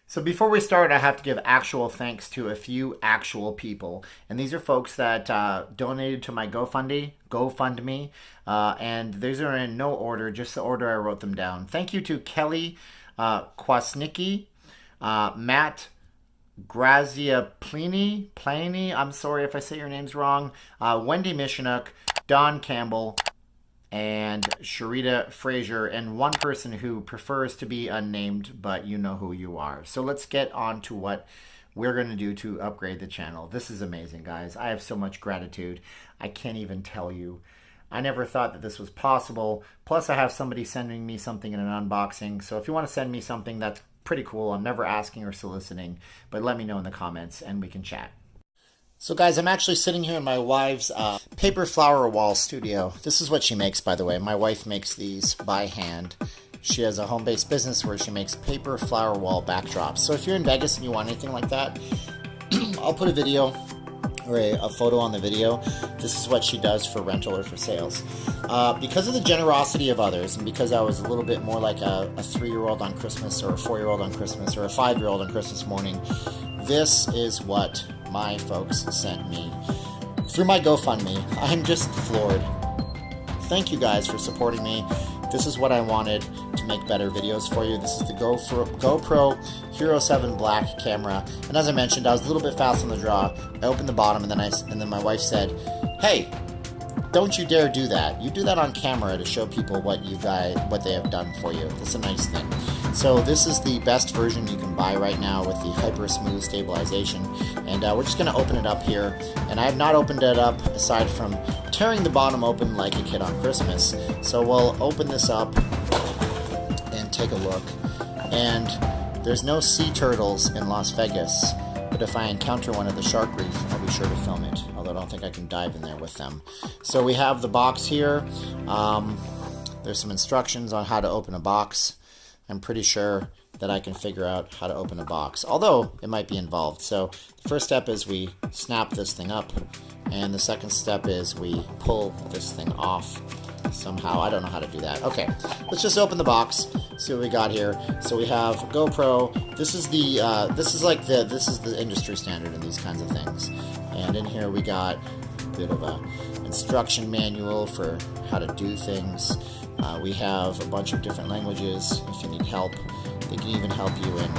So before we start, I have to give actual thanks to a few actual people, and these are folks that donated to my GoFundMe, and these are in no order, just the order I wrote them down. Thank you to Kelly Kwasnicki, Matt Pliny. I'm sorry if I say your names wrong. Wendy Mishinuk, Don Campbell, and Sharita Frazier, and one person who prefers to be unnamed, but you know who you are. So let's get on to what we're going to do to upgrade the channel. This is amazing, guys. I have so much gratitude. I can't even tell you. I never thought that this was possible. Plus, I have somebody sending me something in an unboxing. So if you want to send me something, that's pretty cool. I'm never asking or soliciting, but let me know in the comments and we can chat. So guys, I'm actually sitting here in my wife's paper flower wall studio. This is what she makes, by the way. My wife makes these by hand. She has a home-based business where she makes paper flower wall backdrops. So if you're in Vegas and you want anything like that, I'll put a video or a photo on the video. This is what she does for rental or for sales. Because of the generosity of others, and because I was a little bit more like a 3-year-old on Christmas, or a 4-year-old on Christmas, or a 5-year-old on Christmas morning, this is what my folks sent me through my GoFundMe. I'm just floored. Thank you guys for supporting me. This is what I wanted to make better videos for you. This is the GoPro Hero 7 Black camera. And as I mentioned, I was a little bit fast on the draw. I opened the bottom and then my wife said, "Hey, don't you dare do that. You do that on camera to show people what they have done for you." That's a nice thing. So this is the best version you can buy right now with the hyper smooth stabilization. And we're just going to open it up here. And I have not opened it up aside from tearing the bottom open like a kid on Christmas. So we'll open this up and take a look. And there's no sea turtles in Las Vegas, but if I encounter one at the shark reef, I'll be sure to film it, although I don't think I can dive in there with them. So we have the box here. There's some instructions on how to open a box. I'm pretty sure that I can figure out how to open a box, although it might be involved. So the first step is we snap this thing up, and the second step is we pull this thing off somehow. I don't know how to do that. Okay, let's just open the box, see what we got here. So we have GoPro. This is the industry standard in these kinds of things. And in here we got a bit of a instruction manual for how to do things. We have a bunch of different languages. If you need help, they can even help you in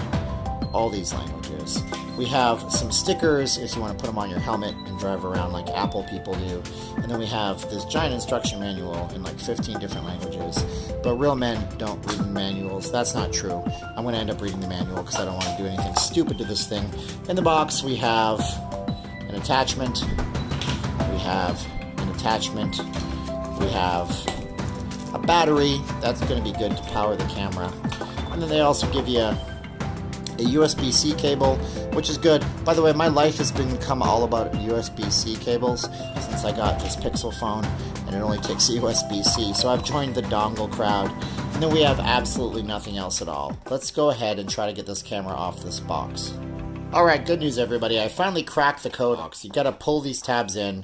all these languages. We have some stickers if you want to put them on your helmet and drive around like Apple people do. And then we have this giant instruction manual in like 15 different languages. But real men don't read manuals. That's not true. I'm going to end up reading the manual because I don't want to do anything stupid to this thing. In the box we have an attachment. We have an attachment. We have a battery. That's going to be good to power the camera. And then they also give you a USB-C cable, which is good. By the way, my life has become all about USB-C cables since I got this Pixel phone, and it only takes USB-C. So I've joined the dongle crowd, and then we have absolutely nothing else at all. Let's go ahead and try to get this camera off this box. Alright, good news everybody. I finally cracked the code box. You gotta pull these tabs in,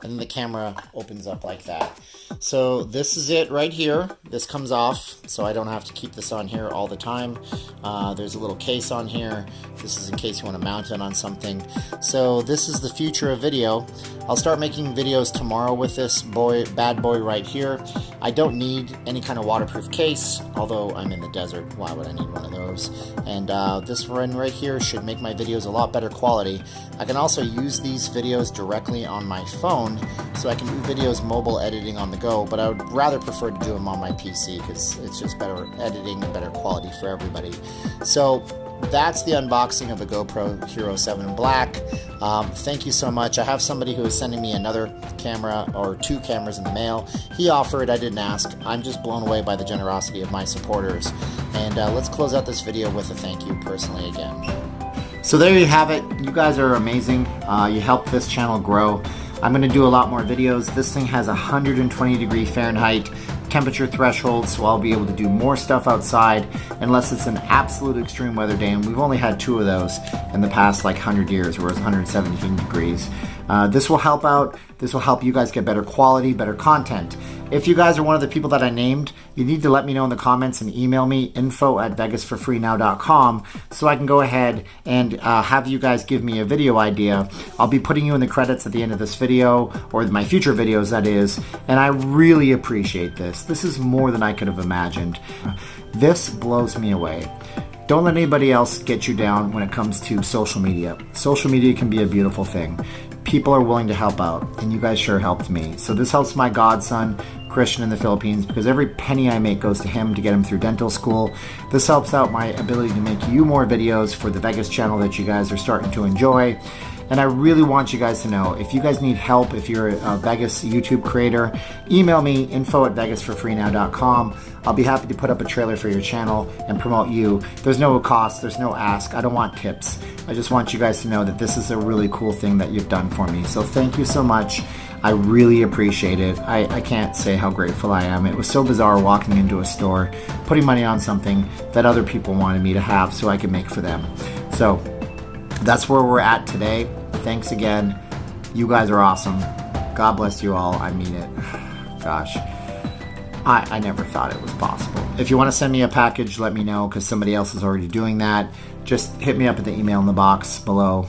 and then the camera opens up like that. So this is it right here. This comes off, so I don't have to keep this on here all the time. There's a little case on here. This is in case you want to mount it on something. So this is the future of video. I'll start making videos tomorrow with this bad boy right here. I don't need any kind of waterproof case, although I'm in the desert. Why would I need one of those? And this one right here should make my videos a lot better quality. I can also use these videos directly on my phone, so I can do videos mobile editing on the go, but I would rather prefer to do them on my PC because it's just better editing and better quality for everybody. So that's the unboxing of the GoPro Hero 7 Black. Thank you so much. I have somebody who is sending me another camera, or 2 cameras in the mail. He offered, I didn't ask. I'm just blown away by the generosity of my supporters. And let's close out this video with a thank you personally again. So there you have it. You guys are amazing. You helped this channel grow. I'm going to do a lot more videos. This thing has 120 Fahrenheit temperature threshold, so I'll be able to do more stuff outside unless it's an absolute extreme weather day, and we've only had 2 of those in the past like 100 years where it's 117 degrees. This will help out. This will help you guys get better quality, better content. If you guys are one of the people that I named, you need to let me know in the comments and email me info@vegasforfreenow.com so I can go ahead and have you guys give me a video idea. I'll be putting you in the credits at the end of this video, or my future videos, that is, and I really appreciate this. This is more than I could have imagined. This blows me away. Don't let anybody else get you down when it comes to social media. Social media can be a beautiful thing. People are willing to help out, and you guys sure helped me. So this helps my godson, Christian, in the Philippines, because every penny I make goes to him to get him through dental school. This helps out my ability to make you more videos for the Vegas channel that you guys are starting to enjoy. And I really want you guys to know, if you guys need help, if you're a Vegas YouTube creator, email me, info@vegasforfreenow.com. I'll be happy to put up a trailer for your channel and promote you. There's no cost, there's no ask. I don't want tips. I just want you guys to know that this is a really cool thing that you've done for me. So thank you so much. I really appreciate it. I can't say how grateful I am. It was so bizarre walking into a store, putting money on something that other people wanted me to have so I could make for them. So that's where we're at today. Thanks again. You guys are awesome. God bless you all. I mean it. Gosh. I never thought it was possible. If you want to send me a package, let me know, because somebody else is already doing that. Just hit me up at the email in the box below.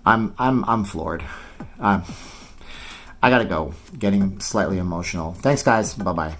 I'm floored. I gotta go. Getting slightly emotional. Thanks, guys. Bye-bye.